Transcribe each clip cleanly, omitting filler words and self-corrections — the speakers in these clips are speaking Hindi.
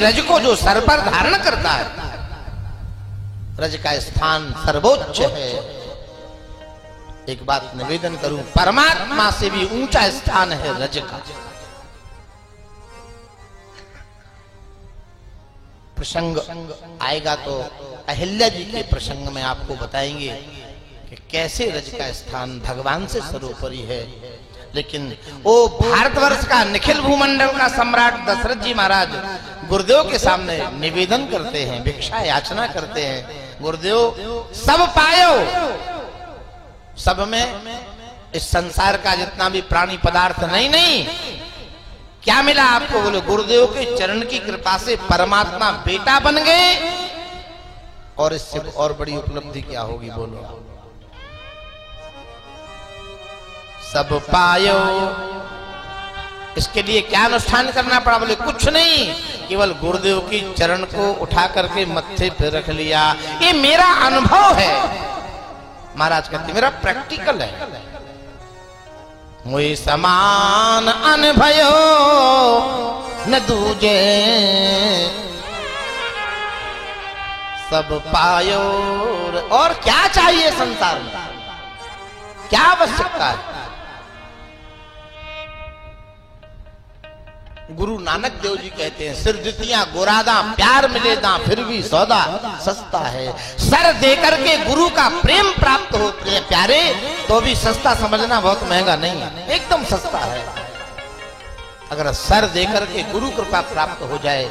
रज को जो सर पर धारण करता है, रज का स्थान सर्वोच्च है। एक बात निवेदन करूं, परमात्मा से भी ऊंचा स्थान है रज का। प्रसंग आएगा तो अहिल्या जी के प्रसंग में आपको बताएंगे कि कैसे रज का स्थान भगवान से सर्वोपरि है। लेकिन वो भारतवर्ष का निखिल भूमंडल का सम्राट दशरथ जी महाराज गुरुदेव के सामने निवेदन करते हैं, भिक्षा याचना करते हैं। गुरुदेव सब पायो, सब में इस संसार का जितना भी प्राणी पदार्थ नहीं, क्या मिला आपको? बोले गुरुदेव के चरण की कृपा से परमात्मा बेटा बन गए, और इससे और बड़ी उपलब्धि क्या होगी? बोलो। सब पायो, इसके लिए क्या अनुष्ठान करना पड़ा? बोले कुछ नहीं, केवल गुरुदेव की चरण को उठा करके मत्थे पे रख लिया। ये मेरा अनुभव है, महाराज कहते मेरा प्रैक्टिकल है। मुई समान अनुभयो न दूजे, सब पायो। और क्या चाहिए संसार में? क्या आवश्यकता है? गुरु नानक देव जी कहते हैं, सिर दितियां गोरादा प्यार मिले दा फिर भी सौदा सस्ता है। सर देकर के गुरु का प्रेम प्राप्त होते हैं प्यारे, तो भी सस्ता समझना बहुत महंगा नहीं है, एकदम सस्ता है। अगर सर देकर के गुरु कृपा प्राप्त हो जाए,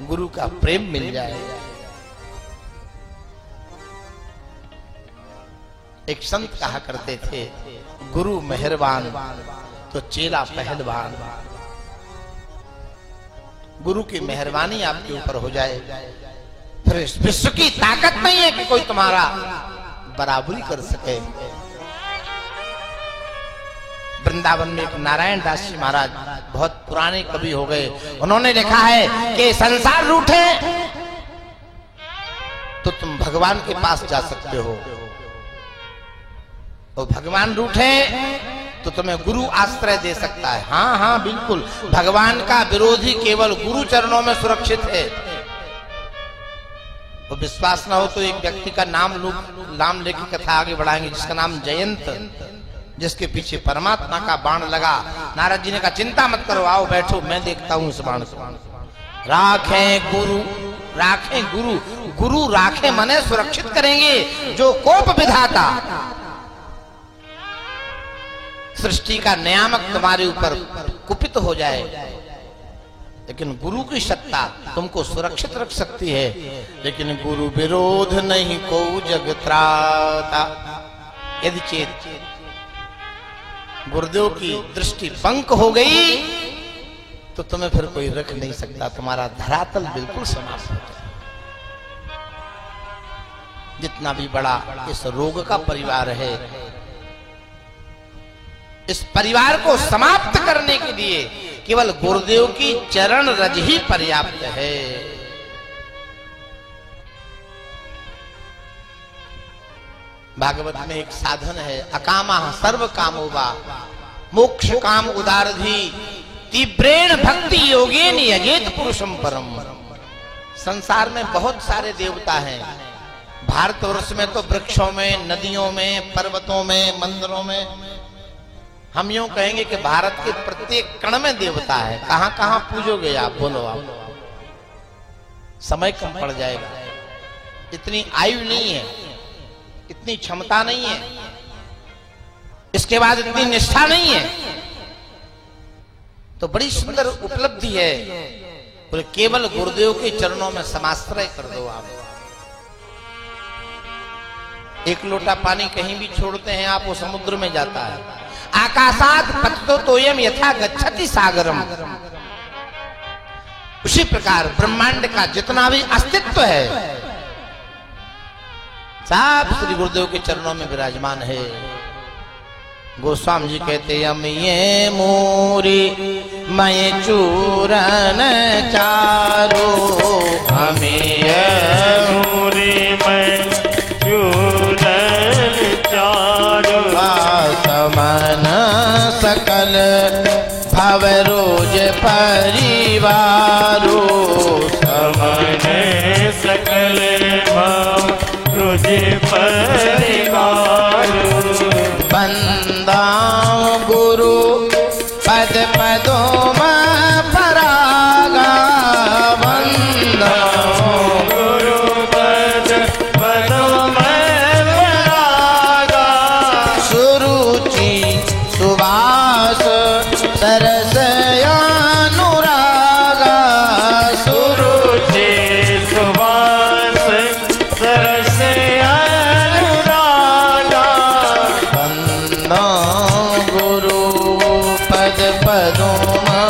गुरु का प्रेम मिल जाए। एक संत कहा करते थे, गुरु मेहरबान तो चेला पहलवान। गुरु की मेहरबानी आपके ऊपर हो जाए, फिर इस विश्व की ताकत नहीं है कि कोई तुम्हारा बराबरी कर सके। वृंदावन में एक नारायण दास जी महाराज बहुत पुराने कवि हो गए, उन्होंने लिखा है कि संसार रूठे तो तुम भगवान के पास जा सकते हो, और भगवान रूठे तो तुम्हें गुरु आश्रय दे सकता है। हाँ हाँ बिल्कुल, भगवान का विरोधी केवल गुरु चरणों में सुरक्षित है। तो विश्वास ना हो तो एक व्यक्ति का नाम लेके कथा आगे बढ़ाएंगे, जिसका नाम जयंत, जिसके पीछे परमात्मा का बाण लगा। नारद जी ने कहा चिंता मत करो, आओ बैठो, मैं देखता हूं इस बाण को। राखें गुरु, राखें गुरु, गुरु राखे मने सुरक्षित करेंगे। जो कोप विधाता सृष्टि का नियामक तुम्हारे ऊपर कुपित हो जाए, लेकिन गुरु की सत्ता तुमको सुरक्षित रख सकती है। लेकिन गुरु विरोध नहीं को जग त्राता, यदि चेत गुरुदेव की दृष्टि पंक हो गई तो तुम्हें फिर कोई रख नहीं सकता, तुम्हारा धरातल बिल्कुल समाप्त हो जाए। जितना भी बड़ा इस रोग का परिवार है, इस परिवार को समाप्त करने के लिए केवल गुरुदेव की चरण रज ही पर्याप्त है। भागवत में एक साधन है, अकामा सर्व कामोवा मोक्ष काम उदारधी तीव्रेण भक्ति योगेन यजेत पुरुषम परम। संसार में बहुत सारे देवता हैं, भारतवर्ष में तो वृक्षों में, नदियों में, पर्वतों में, मंदिरों में। हम यूं कहेंगे कि भारत के प्रत्येक कण में देवता है। कहां कहां पूजोगे आप? बोलो आप, समय कम पड़ जाएगा, इतनी आयु नहीं है, इतनी क्षमता नहीं है, इसके बाद इतनी निष्ठा नहीं है। तो बड़ी सुंदर उपलब्धि है, बोले केवल गुरुदेव के चरणों में समाश्रय कर दो आप। एक लोटा पानी कहीं भी छोड़ते हैं आप, वो समुद्र में जाता है। आकाशात पतितो तोयम यथा गच्छति सागरम। उसी प्रकार ब्रह्मांड का जितना भी अस्तित्व है सब श्री गुरुदेव के चरणों में विराजमान है। गोस्वामी जी कहते हम ये मोरी मैं चूरन चारो, हमें मोरी मैं चूरन चारो, मन सकल भव रोज परिवारो, तुझे परिवार बंदाऊं गुरु पद पदों में परागा बंदाऊं गुरु पद पदों में परागा सुरुचि सुवास सरस अनुरागा सुरुचि सुवास सरस अनुरागा बंदाऊं गुरु पद पदों में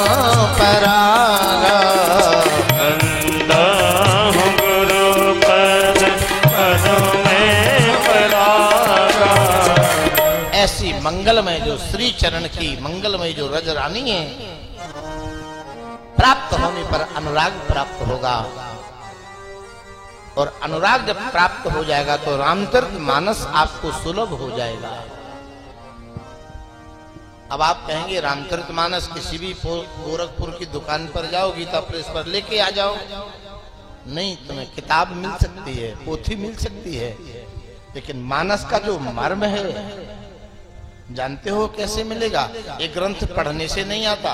परागा बंदाऊं गुरु पद पदों में परागा ऐसी मंगलमय जो श्री चरण की मंगलमय जो रज रानी है, प्राप्त होने पर अनुराग प्राप्त होगा और अनुराग जब प्राप्त हो जाएगा तो रामचरित मानस आपको सुलभ हो जाएगा। अब आप कहेंगे रामचरित मानस किसी भी गोरखपुर की दुकान पर जाओ, गीता प्रेस पर लेके आ जाओ। नहीं, तुम्हें किताब मिल सकती है, पोथी मिल सकती है, लेकिन मानस का जो मर्म है जानते हो कैसे मिलेगा? एक ग्रंथ पढ़ने से नहीं आता,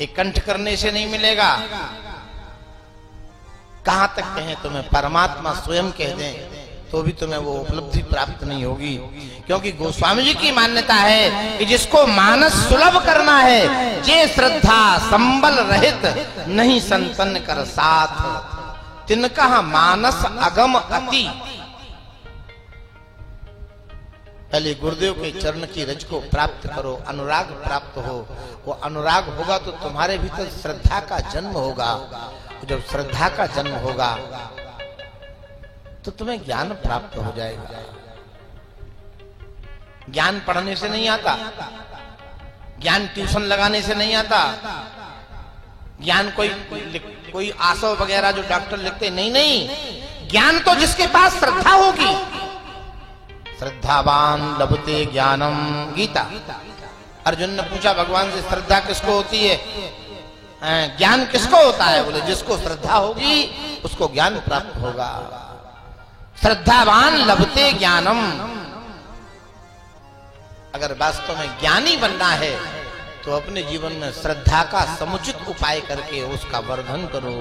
एक कंठ करने से नहीं मिलेगा। कहां तक कहें तुम्हें परमात्मा स्वयं कह दें तो भी तुम्हें वो उपलब्धि प्राप्त नहीं होगी, क्योंकि गोस्वामी जी की मान्यता है कि जिसको मानस सुलभ करना है, जे श्रद्धा संबल रहित नहीं संतन कर साथ तिनका मानस अगम अति। पहले गुरुदेव के चरण की रज को प्राप्त करो, अनुराग प्राप्त हो। वो अनुराग होगा तो तुम्हारे भीतर श्रद्धा का जन्म होगा। जब श्रद्धा का जन्म होगा तो तुम्हें ज्ञान प्राप्त हो जाएगा। ज्ञान पढ़ने से नहीं आता, ज्ञान ट्यूशन लगाने से नहीं आता, ज्ञान कोई आसव वगैरह जो डॉक्टर लिखते नहीं, नहीं, ज्ञान तो जिसके पास श्रद्धा होगी। श्रद्धावान लभते ज्ञानम, गीता। अर्जुन ने पूछा भगवान से श्रद्धा किसको होती है, ज्ञान किसको होता है? बोले जिसको श्रद्धा होगी उसको ज्ञान प्राप्त होगा। श्रद्धावान लभते ज्ञानम। अगर वास्तव में ज्ञानी बनना है तो अपने जीवन में श्रद्धा का समुचित उपाय करके उसका वर्धन करो।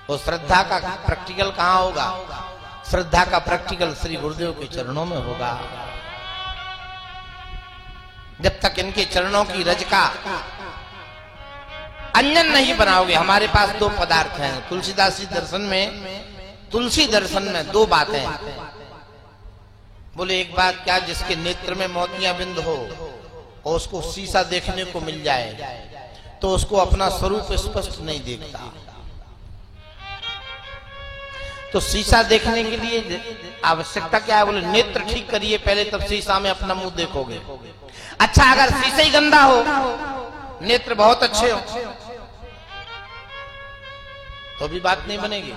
वो श्रद्धा का प्रैक्टिकल कहां होगा? श्रद्धा का प्रैक्टिकल श्री गुरुदेव के चरणों में होगा। जब तक इनके चरणों की रज का अंजन नहीं बनाओगे। हमारे पास दो पदार्थ हैं तुलसीदासी दर्शन में, तुलसी दर्शन में दो बातें। बोले एक बात क्या, जिसके नेत्र में मोतियां बिंद हो और उसको शीशा देखने को मिल जाए तो उसको अपना स्वरूप स्पष्ट नहीं देखता। तो शीशा देखने के लिए आवश्यकता क्या है? बोले नेत्र ठीक करिए पहले, तब शीशा में अपना मुंह देखोगे। अच्छा, अगर शीशा ही गंदा हो, नेत्र बहुत अच्छे हो तो भी बात नहीं बनेगी।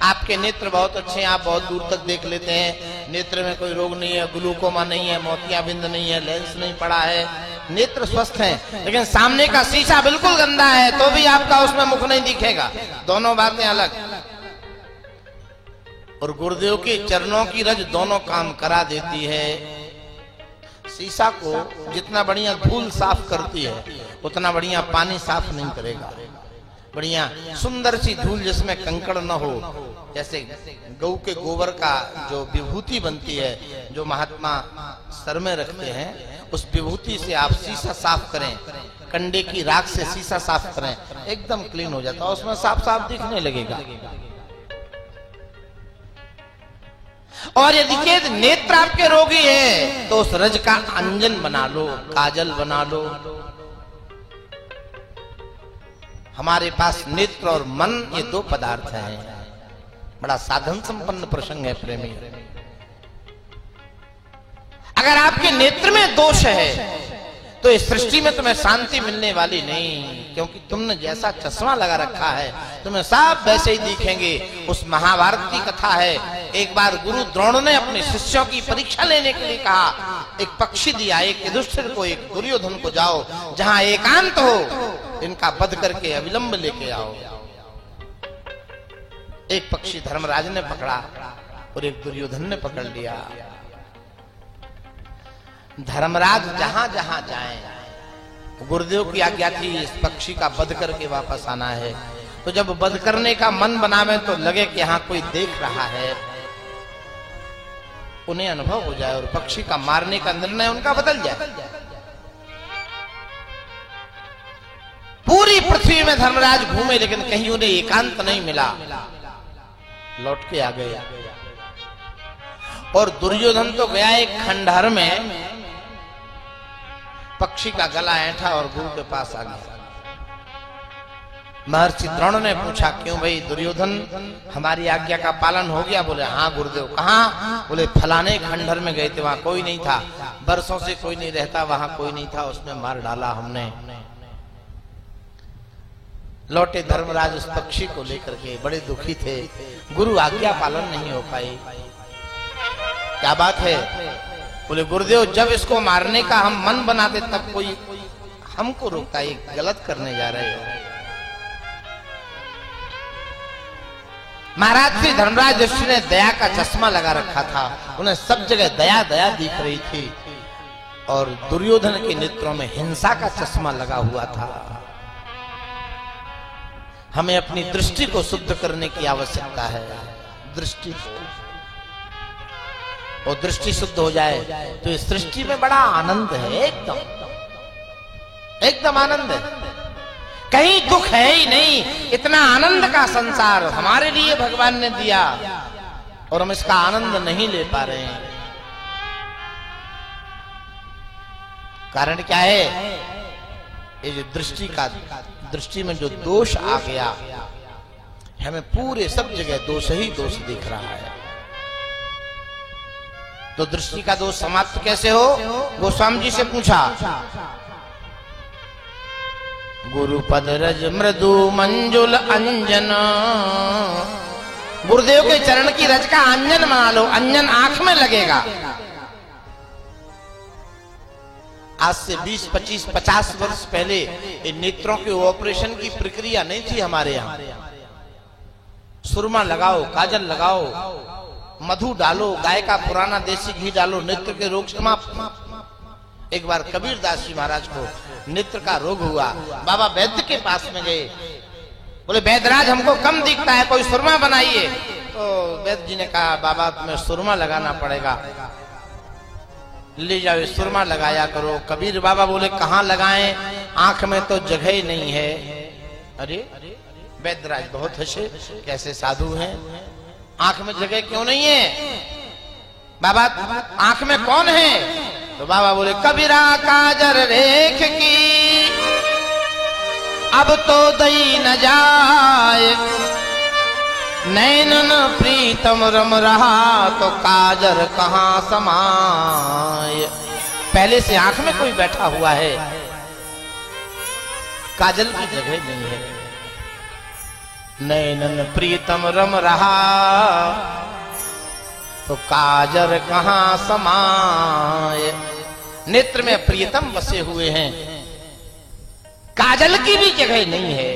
आपके नेत्र बहुत अच्छे हैं, आप बहुत दूर तक देख लेते हैं, नेत्र में कोई रोग नहीं है, ग्लूकोमा नहीं है, मोतियाबिंद बिंद नहीं है, लेंस नहीं पड़ा है, नेत्र स्वस्थ हैं, लेकिन सामने का शीशा बिल्कुल गंदा है तो भी आपका उसमें मुख नहीं दिखेगा। दोनों बातें अलग। और गुरुदेव के चरणों की रज दोनों काम करा देती है। शीशा को जितना बढ़िया धूल साफ करती है उतना बढ़िया पानी साफ नहीं करेगा। बढ़िया सुंदर सी धूल जिसमें कंकड़ न हो, जैसे गऊ के गोबर का जो विभूति बनती है जो महात्मा सर में रखते हैं, उस विभूति से आप शीशा साफ करें, कंडे की राख से शीशा साफ करें, एकदम क्लीन हो जाता है, उसमें साफ साफ दिखने लगेगा। और यदि नेत्र आपके रोगी है तो उस रज का अंजन बना लो, काजल बना लो। हमारे पास नेत्र और मन ये दो पदार्थ हैं। बड़ा साधन संपन्न प्रसंग है प्रेमी। अगर आपके नेत्र में दोष है तो इस सृष्टि में तुम्हें शांति मिलने वाली नहीं, क्योंकि तुमने जैसा चश्मा लगा रखा है तुम्हें सब वैसे ही दिखेंगे। उस महाभारत की कथा है, एक बार गुरु द्रोण ने अपने शिष्यों की परीक्षा लेने के लिए कहा, एक पक्षी दिया, एक युधिष्ठिर को, एक दुर्योधन को, जाओ जहां एकांत हो इनका वध करके अविलंब लेके आओ। एक पक्षी धर्मराज ने पकड़ा और एक दुर्योधन ने पकड़ लिया। धर्मराज जहां जहां जाए, गुरुदेव की आज्ञा थी इस पक्षी का वध करके वापस आना है। तो जब वध करने का मन बनावे तो लगे कि यहां कोई देख रहा है, उन्हें अनुभव हो जाए और पक्षी का मारने का निर्णय उनका बदल जाए। पूरी पृथ्वी में धर्मराज घूमे लेकिन कहीं उन्हें एकांत नहीं मिला, लौट के आ गए। और दुर्योधन तो गया एक खंडहर में, पक्षी का गला ऐंठा और गुरु के पास आ गया। महर्षि द्रोण ने पूछा, क्यों भाई दुर्योधन, हमारी आज्ञा का पालन हो गया? बोले हाँ गुरुदेव। कहाँ? बोले फलाने खंडहर में गए थे, वहां कोई नहीं था, बरसों से कोई नहीं रहता, वहां कोई नहीं था, उसमें मार डाला हमने। लौटे धर्मराज उस पक्षी को लेकर के, बड़े दुखी थे, गुरु आज्ञा पालन नहीं हो पाई। क्या बात है? बोले गुरुदेव, जब इसको मारने का हम मन बनाते तब कोई हमको रोकता, ये गलत करने जा रहे हो। महाराज श्री धर्मराज ऋषि ने दया का चश्मा लगा रखा था, उन्हें सब जगह दया दया दिख रही थी, और दुर्योधन के नेत्रों में हिंसा का चश्मा लगा हुआ था। हमें अपनी दृष्टि को शुद्ध करने की आवश्यकता है। दृष्टि, और दृष्टि शुद्ध हो जाए तो इस सृष्टि में बड़ा आनंद है, एकदम एकदम आनंद है, कहीं दुख है ही नहीं। इतना आनंद का संसार हमारे लिए भगवान ने दिया और हम इसका आनंद नहीं ले पा रहे हैं। कारण क्या है? ये जो दृष्टि में जो दोष आ गया, हमें पूरे सब जगह दोष ही दोष दिख रहा है। तो दृष्टि का दोष समाप्त कैसे हो? गोस्वामी जी से पूछा। गुरुपद रज मृदु मंजुल अंजन, गुरुदेव के चरण की रज का अंजन बना लो, अंजन आंख में लगेगा। आज से 20, 25, 50 वर्ष पहले इन नेत्रों के ऑपरेशन की प्रक्रिया नहीं थी हमारे यहाँ। सुरमा लगाओ, काजल लगाओ, मधु डालो, गाय का पुराना देसी घी डालो, नेत्र के रोग समाप्त। एक बार कबीरदास जी महाराज को नेत्र का रोग हुआ, बाबा वैद्य के पास में गए, बोले वैद्यराज हमको कम दिखता है, कोई सुरमा बनाइए। तो वैद्य जी ने कहा बाबा तुम्हें सुरमा लगाना पड़ेगा, ले जाओ सुरमा लगाया करो। कबीर बाबा बोले कहाँ लगाएं, आंख में तो जगह ही नहीं है। अरे वैद्यराज बहुत हंसे, कैसे साधु हैं, आंख में जगह क्यों नहीं है? बाबा आंख में कौन है? तो बाबा बोले कबीरा काजर रेख की अब तो दई न जाए, नैनन प्रीतम रम रहा तो काजर कहाँ समाए। पहले से आंख में कोई बैठा हुआ है, काजल की जगह नहीं है। नैनन प्रीतम रम रहा तो काजर कहाँ समाए। नेत्र में प्रियतम बसे हुए हैं, काजल की भी जगह नहीं है।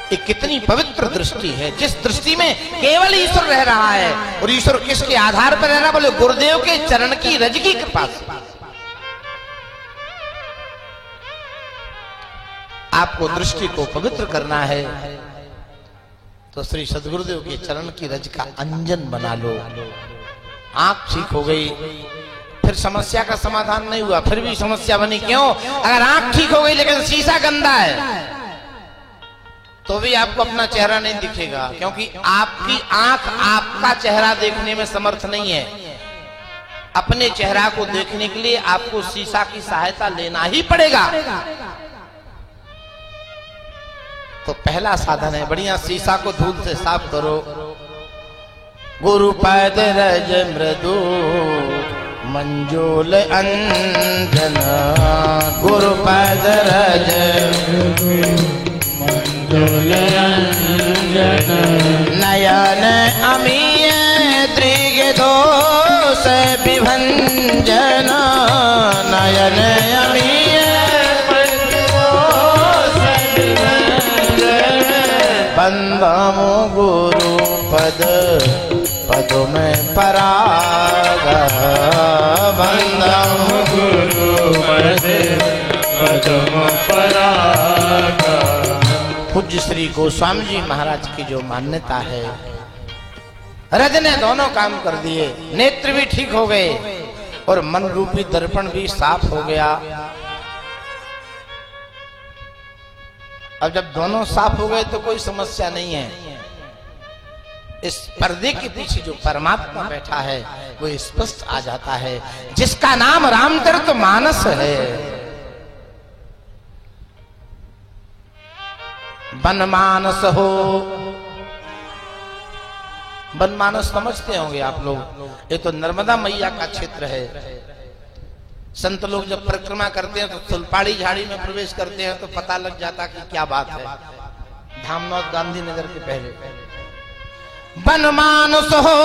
ये कितनी पवित्र दृष्टि है, जिस दृष्टि में केवल ईश्वर रह रहा है। और ईश्वर किसके आधार पर रह रहा? बोले गुरुदेव के चरण की रज की कृपा से। आपको दृष्टि को पवित्र करना है तो श्री सद्गुरुदेव के चरण की रज का अंजन बना लो। आंख ठीक हो गई, फिर समस्या का समाधान नहीं हुआ, फिर भी समस्या बनी। क्यों? अगर आंख ठीक हो गई लेकिन शीशा गंदा है तो भी आपको अपना चेहरा नहीं दिखेगा, क्योंकि आपकी आंख आपका चेहरा देखने में समर्थ नहीं है। अपने चेहरा को देखने के लिए आपको शीशा की सहायता लेना ही पड़ेगा। तो पहला साधन है, बढ़िया शीशा को धूल से साफ करो। गुरु पद रज मृदु मंजूल अंजन, गुरु पद रज मंजूल अंजन, नयन अमीय दृग दोष विभंजन, नयन अमीय बंदम गुरु पद पद में पराग बंदम गुरु पद पदम पराग। पूज्य श्री गोस्वामी जी महाराज की जो मान्यता है, रज ने दोनों काम कर दिए, नेत्र भी ठीक हो गए और मन रूपी दर्पण भी साफ हो गया। अब जब दोनों साफ हो गए तो कोई समस्या नहीं है। इस पर्दे के पीछे जो परमात्मा बैठा है वो स्पष्ट आ जाता है, जिसका नाम रामचरितमानस है। बनमानस हो, बनमानस समझते होंगे आप लोग, ये तो नर्मदा मैया का क्षेत्र है। संत लोग जब परिक्रमा करते हैं तो सुलपाड़ी झाड़ी में प्रवेश करते हैं तो पता लग जाता कि क्या बात है। धामनौद गांधीनगर के पहले बनमानस हो,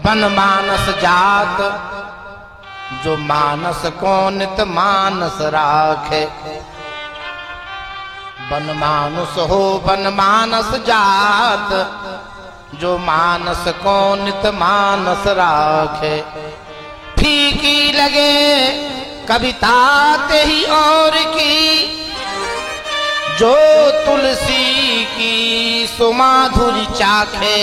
बनमानस जात जो मानस को नित मानस राखे। बनमानस हो, बनमानस जात जो मानस को नित मानस राखे। फीकी लगे कविता ते ही और की जो तुलसी की सुमाधुरी चाखे।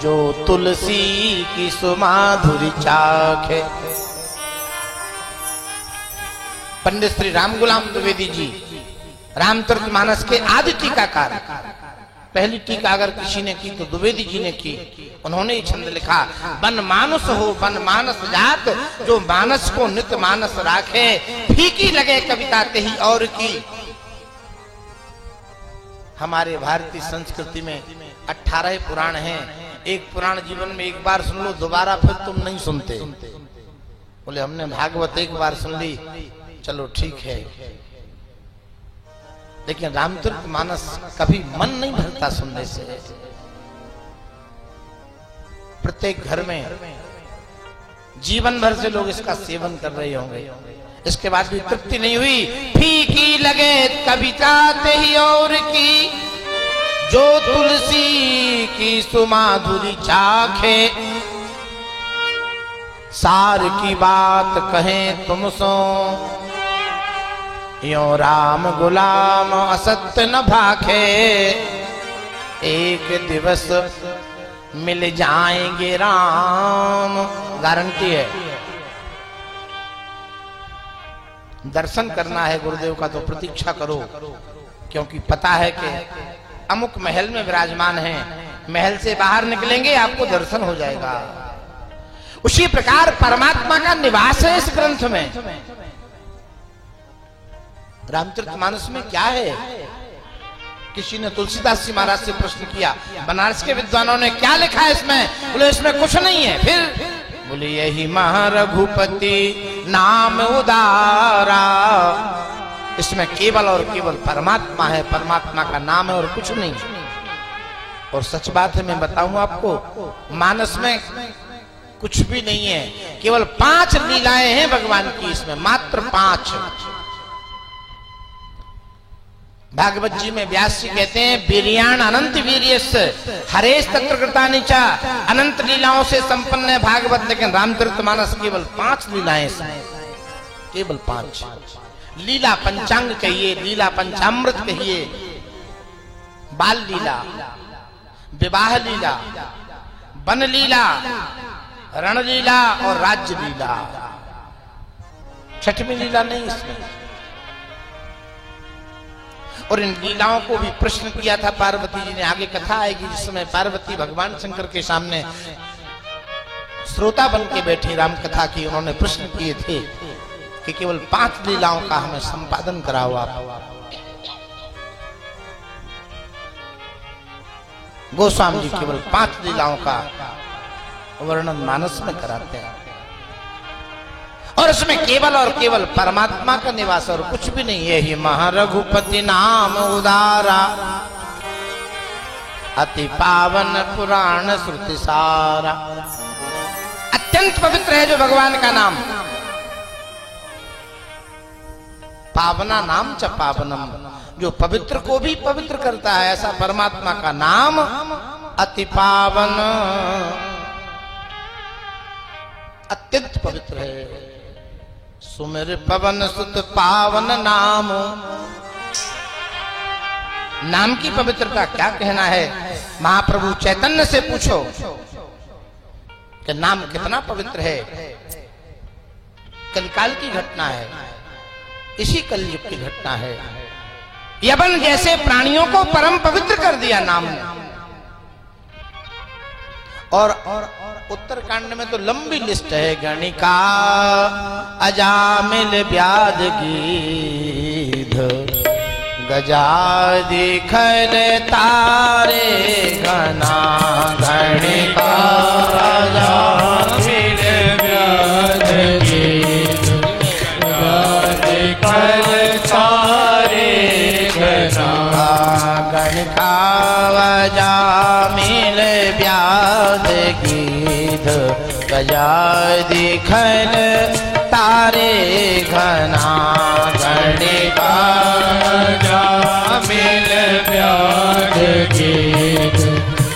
जो तुलसी की सुमाधुरी चाखे। पंडित श्री राम गुलाम द्विवेदी जी रामचरितमानस के आदि टीकाकार, पहली टीका अगर किसी ने की तो द्विवेदी जी ने की। उन्होंने ही छंद लिखा, बन मानस हो बन मानस जात जो मानस को नित्य मानस राखे। फीकी लगे कविता ते ही और की। हमारे भारतीय संस्कृति में 18 पुराण हैं। एक पुराण जीवन में एक बार सुन लो, दोबारा फिर तुम नहीं सुनते। बोले हमने भागवत एक बार सुन ली, चलो ठीक है, लेकिन रामचरितमानस कभी मन नहीं भरता सुनने से। प्रत्येक घर में जीवन भर से लोग इसका सेवन कर रहे होंगे, इसके बाद भी तृप्ति नहीं हुई। फीकी लगे कविता ते ही और की जो तुलसी की सुमाधुरी चाखे। सार की बात कहें तुम सो यो राम गुलाम असत्य न भाखे। एक दिवस मिल जाएंगे राम, गारंटी है। दर्शन करना है गुरुदेव का तो प्रतीक्षा करो, क्योंकि पता है कि अमुक महल में विराजमान है, महल से बाहर निकलेंगे आपको दर्शन हो जाएगा। उसी प्रकार परमात्मा का निवास है इस ग्रंथ में। रामचरितमानस में क्या है? किसी ने तुलसीदास जी महाराज से प्रश्न किया, बनारस के विद्वानों ने क्या लिखा है इसमें? बोले इसमें कुछ नहीं है। फिर बोले यही महारघुपति नाम उदारा, इसमें केवल और केवल परमात्मा है, परमात्मा का नाम है और कुछ नहीं। और सच बात है, मैं बताऊं आपको, मानस में कुछ भी नहीं है, केवल 5 लीलाएं हैं भगवान की इसमें, मात्र 5। भागवत जी में व्यास जी कहते हैं, वीर्याण अनंत वीर्यस्य हरेश तत्र कृतानि च। अनंत लीलाओं से संपन्न है भागवत, लेकिन रामचरितमानस केवल 5 लीलाएं, केवल 5। लीला पंचांग कहिए, लीला पंचामृत कहिए, बाल लीला, विवाह लीला, वन लीला, रण लीला और राज्य लीला। छठवीं लीला नहीं इसमें। और इन लीलाओं को भी प्रश्न किया था पार्वती जी ने। आगे कथा आएगी जिसमें पार्वती भगवान शंकर के सामने श्रोता बन के बैठी राम कथा की। उन्होंने प्रश्न किए थे कि केवल 5 लीलाओं का हमें संपादन कराओ आप। गोस्वामी जी केवल 5 लीलाओं का वर्णन मानस में कराते हैं, और उसमें केवल और केवल परमात्मा का निवास और कुछ भी नहीं है। ही महारघुपति नाम उदारा अति पावन पुराण श्रुति सारा। अत्यंत पवित्र है जो भगवान का नाम। पावना नाम च पावनम, जो पवित्र को भी पवित्र करता है, ऐसा परमात्मा का नाम अति पावन, अत्यंत पवित्र है। सुमिर पवन सुत पावन नाम। नाम की पवित्रता क्या कहना है। महाप्रभु चैतन्य से पूछो कि नाम कितना पवित्र है। कलिकाल की घटना है, इसी कलयुग की घटना है। यवन जैसे प्राणियों को परम पवित्र कर दिया नाम ने। और उत्तरकांड में तो लंबी लिस्ट है। गणिका अजामिल व्याध गीध गजादि खल तारे घना। गणिका अजामिल व्याध गीध गजादि खल तारे घना। गणिका अजामिल व्याध गीध गजादि खल तारे घना। गणिका अजामिल व्याध गीध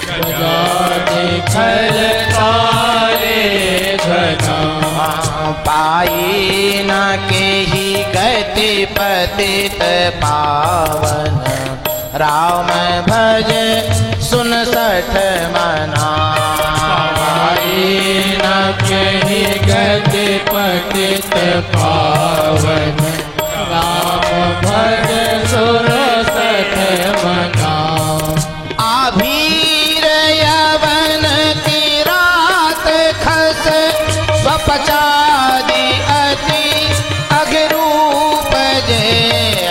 गजादि खल तारे घना। पाई न के ही गति पतित पावन। राम भज सुन सठ मना। पाई न के ही गति पतित पावन। राम भज सुन सठ मना। आभीर यवन की रात खस स्वपचादि अति अघरूप जे।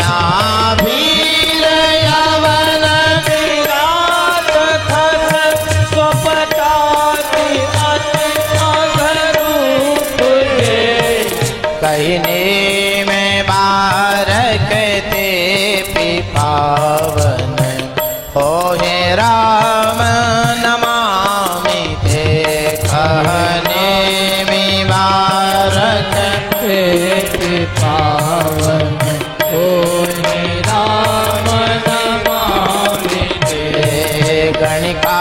आभीर यवन की रात खस स्वपचादि अति अघरूप जे। कहने में बारक ते पिपावन। हो हे राम नमामि ते। कहने में बारक ते पावन। ओ हे राम नमामि ते। गणिका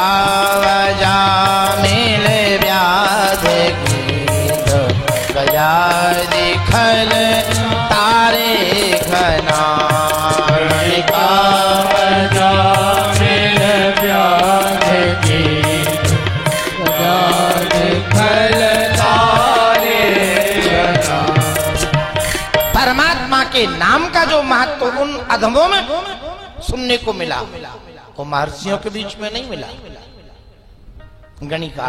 अजामिल व्याध गीध गजादि खल तारे घना। गणिका अजामिल व्याध गीध गजादि खल तारे घना। परमात्मा के नाम का जो महत्व उन अधमों में सुनने को मिला, वो महर्षियों के बीच में नहीं मिला। गणिका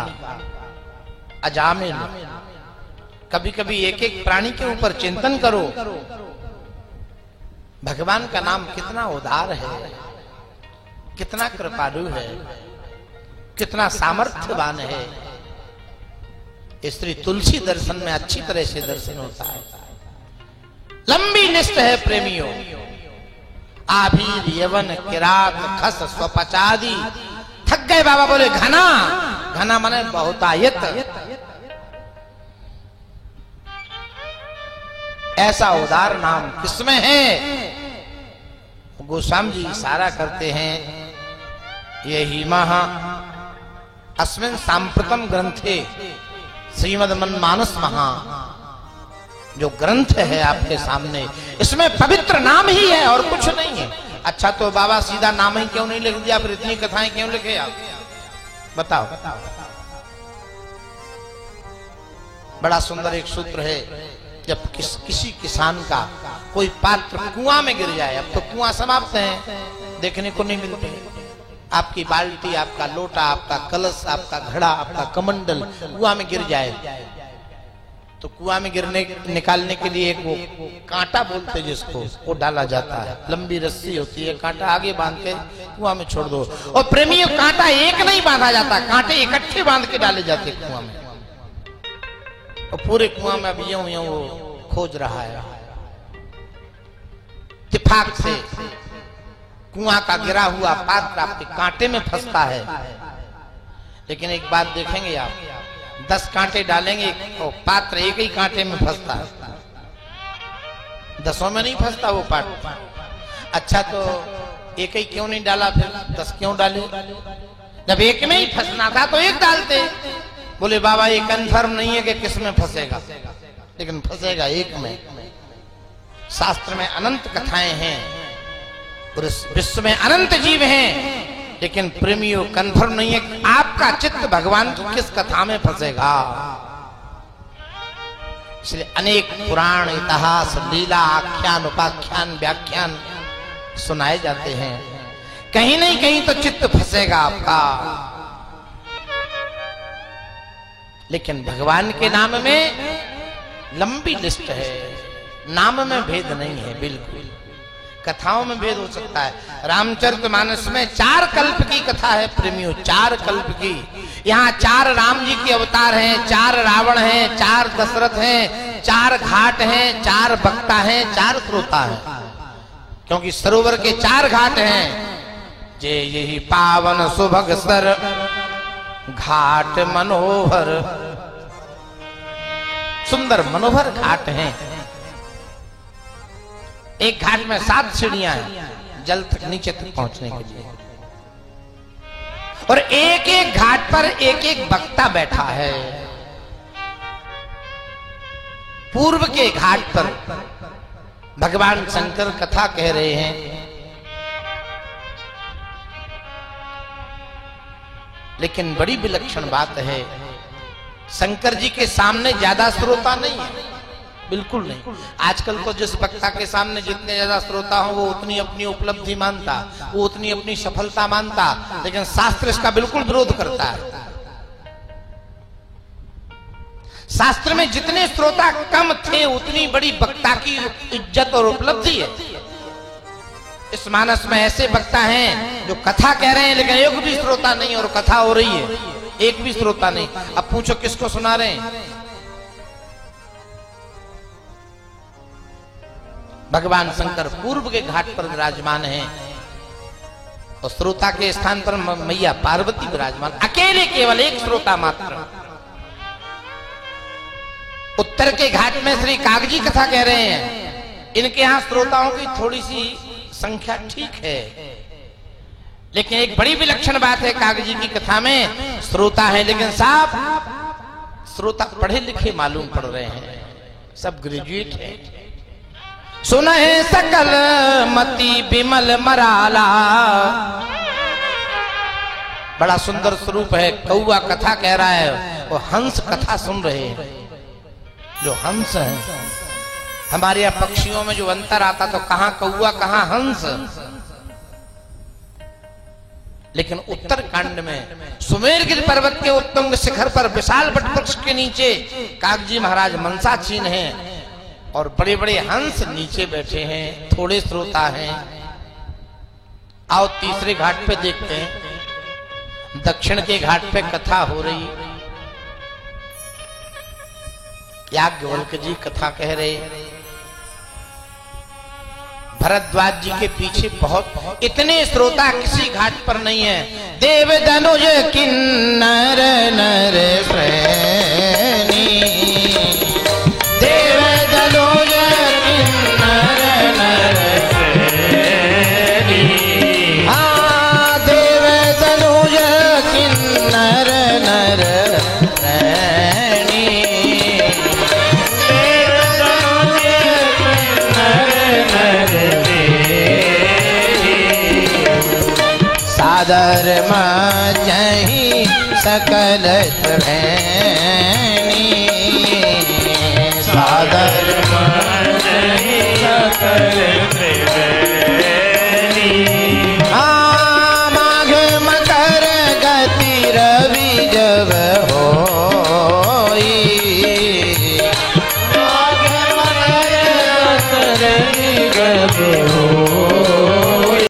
अजामिल। कभी कभी एक एक प्राणी के ऊपर चिंतन करो। भगवान का नाम कितना उदार है, कितना कृपालु है, कितना सामर्थ्यवान है। स्त्री तुलसी दर्शन में अच्छी तरह से दर्शन होता है। लंबी लिस्ट है प्रेमियों। आभीर यवन किरात खस स्वपचादि। थक गए बाबा बोले घना। घना माने बहुतायत। ऐसा उदार नाम किसमें है। गोस्वामी जी इशारा करते हैं, यही महा अस्मिन् सांप्रतम ग्रंथे श्रीमद्मन्मानस महा, जो ग्रंथ है आपके सामने, इसमें पवित्र नाम ही है और कुछ नहीं है। अच्छा तो बाबा सीधा नाम ही क्यों नहीं लिख दिया, फिर इतनी कथाएं क्यों लिखे आप बताओ। बड़ा सुंदर एक सूत्र है, जब किसी किसान का कोई पात्र कुआं में गिर जाए, अब तो कुआं समाप्त है, देखने को नहीं मिलते। आपकी बाल्टी, आपका लोटा, आपका कलश, आपका घड़ा, आपका कमंडल कुआं में गिर जाए तो कुआं में गिरने निकालने के लिए एक वो कांटा बोलते जिसको, वो डाला जाता है। लंबी रस्सी होती है, कांटा आगे बांध के कुआं में छोड़ दो। और प्रेमियों, कांटा एक नहीं बांधा जाता, कांटे इकट्ठे बांध के डाले जाते कुआं में। और पूरे कुआं में अब यूं यूं वो खोज रहा है। इत्तेफाक से कुआं का गिरा हुआ पात्र आपके कांटे में फंसता है। लेकिन एक बात देखेंगे आप, 10 कांटे डालेंगे तो पात्र एक ही कांटे में फंसता है, 10 में नहीं फंसता वो पात्र। अच्छा तो एक ही क्यों नहीं डाला, फिर 10 क्यों डाले? जब एक में ही फंसना था तो एक डालते। बोले बाबा ये कंफर्म नहीं है कि किस में फंसेगा, लेकिन फंसेगा एक में। शास्त्र में अनंत कथाएं हैं और इस विश्व में अनंत जीव हैं, लेकिन प्रेमियों कंफर्म नहीं है आपका चित्त भगवान की किस कथा में फंसेगा। इसलिए अनेक पुराण, इतिहास, लीला, आख्यान, उपाख्यान, व्याख्यान सुनाए जाते हैं। कहीं नहीं कहीं तो चित्त फंसेगा आपका। लेकिन भगवान के नाम में लंबी लिस्ट है, नाम में भेद नहीं है। बिल्कुल कथाओं में भेद हो सकता है। रामचरितमानस में 4 कल्प की कथा है प्रेमियों, 4 कल्प की। यहाँ 4 राम जी के अवतार हैं, 4 रावण हैं, 4 दशरथ हैं, 4 घाट हैं, 4 वक्ता हैं, 4 श्रोता हैं। क्योंकि सरोवर के 4 घाट हैं। जे यही पावन सुभग सर घाट मनोहर, सुंदर मनोहर घाट हैं। एक घाट में 7 सीढ़ियां हैं जल तक, नीचे तक पहुंचने के लिए, और एक एक घाट पर एक एक वक्ता बैठा है। पूर्व के घाट पर भगवान शंकर कथा कह रहे हैं, लेकिन बड़ी विलक्षण बात है, शंकर जी के सामने ज्यादा श्रोता नहीं है, बिल्कुल नहीं। आजकल तो जिस वक्ता के सामने जितने ज्यादा श्रोता हो वो उतनी अपनी उपलब्धि मानता, वो उतनी अपनी सफलता मानता, लेकिन शास्त्र इसका बिल्कुल विरोध करता है। शास्त्र में जितने श्रोता कम थे उतनी बड़ी वक्ता की इज्जत और उपलब्धि है। इस मानस में ऐसे वक्ता हैं जो कथा कह रहे हैं लेकिन एक भी श्रोता नहीं, और कथा हो रही है, एक भी श्रोता नहीं। अब पूछो किसको सुना रहे हैं? भगवान शंकर पूर्व के घाट पर विराजमान हैं और श्रोता के स्थान पर मैया पार्वती विराजमान, अकेले केवल एक श्रोता मात्र। उत्तर के घाट में श्री कागजी कथा कह रहे हैं, इनके यहां श्रोताओं की थोड़ी सी संख्या ठीक है, लेकिन एक बड़ी विलक्षण बात है, कागजी की कथा में श्रोता है लेकिन साहब श्रोता पढ़े लिखे मालूम पड़ रहे हैं, सब ग्रेजुएट है। सुन है सकल मति बिमल मराला, बड़ा सुंदर स्वरूप है। कौआ कथा कह रहा है, वो हंस कथा सुन रहे हैं। जो हंस है, हमारे यहाँ पक्षियों में जो अंतर आता तो कहां कौआ कहां हंस, लेकिन उत्तर कांड में सुमेरगिरी पर्वत के उत्तुंग शिखर पर विशाल वटवृक्ष के नीचे कागजी महाराज मनसाक्षीन हैं और बड़े बड़े हंस नीचे बैठे हैं, थोड़े श्रोता हैं। आओ तीसरे घाट पे देखते हैं। दक्षिण के घाट पे कथा हो रही, याज्ञवल्क्य जी कथा कह रहे, भरद्वाज जी के पीछे बहुत, इतने श्रोता किसी घाट पर नहीं है। देव धनुज किन्नर नर श्रेणी, देव धनुज किन्नर नर श्रेणी, हाँ देव धनुज किन्नर नर श्रेणी, देव धनुज किन्नर नर सादर मजहि सकल श्रेणी, सादर मजहि सकल